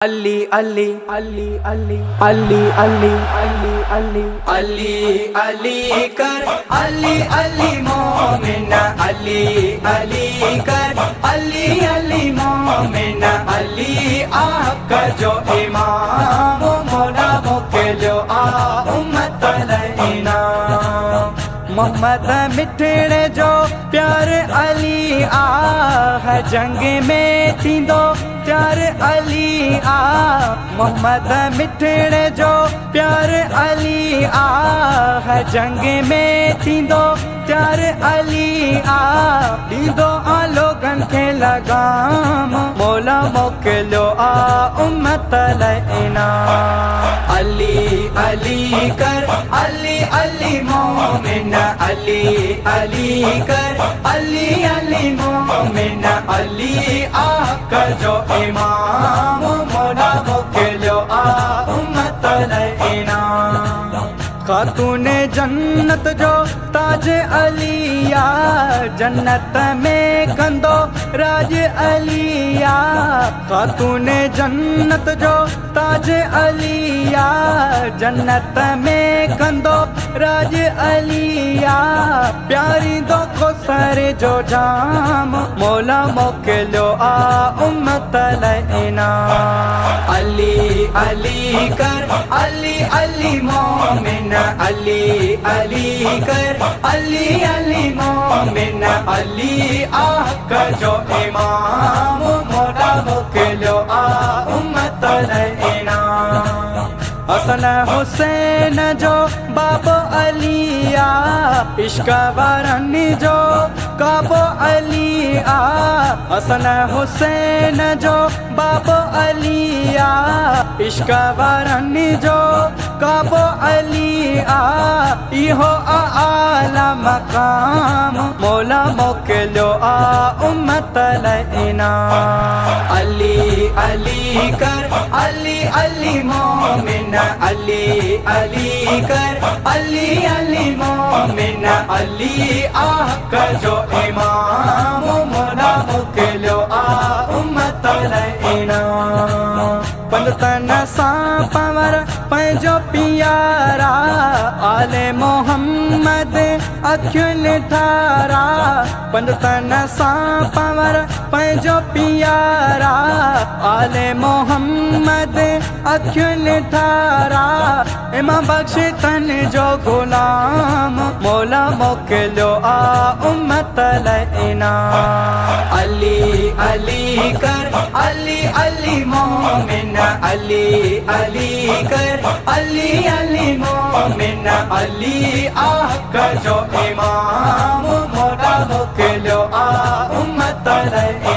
अली अली अली अली अली अली अली अली अली अली कर अली अली मोमिना अली अली कर अली अली मोमिना अली आका जो इमाम मोला मोकेलो आ उम्मत लईना मोहम्मद मिठड़े जो प्यार अली आ जंग में थींदो प्यार अली आ मोहम्मद मिठड़े जो प्यार अली आ जंग में थींदो प्यार अली आ ॾींदो आ लोगन खे लगाम मौला मोकिलियो आ उम्मत लईना अली अली कर अली अली मोमिना अली अली कर अली अली मोमिना अली आका जो इमाम मौला मोकिलियो आ उम्मत लईना खातूने जन्नत जो ताज अलिया जन्नत में कंदो राज अलिया खातूने जन्नत जो ताज अलिया जन्नत में कंदो राज अलिया प्यारी दो को सरे जो जाम मौला मोकिलियो आ उम्मत लईना अली अली कर अली अली मोमिना अली अली कर अली अली मोमिना अली आका जो इमाम मौला मोकिलियो आ उम्मत लईना हसन हुसैन जो बाबो अलिया इश्क वारन जो काबो अलिया हसन हुसैन जो बाबो अलिया इश्क वारन जो काबो अलिया इहो आला मकाम मौला मोकिलियो आ उम्मत लईना अली अली कर अली अली मोमिना अली अली कर अली अली मोमिना अली आका जो इमाम मौला मोकिलियो आ उम्मत लईना पंजतन सां पवर पंहिंजो पियारा आले मोहम्मद अखियुनि ठारा पंजतन सां पवर पंहिंजो पियारा आले मोहम्मद अखियुनि ठारा इमाम बख्श तन जो गुलाम मौला मोकिलियो आ उम्मत लईना अली अली कर अली अली मोमिना अली अली कर अली अली मोमिना अली आका जो इमाम मौला मोकिलियो आ उम्मत लईना।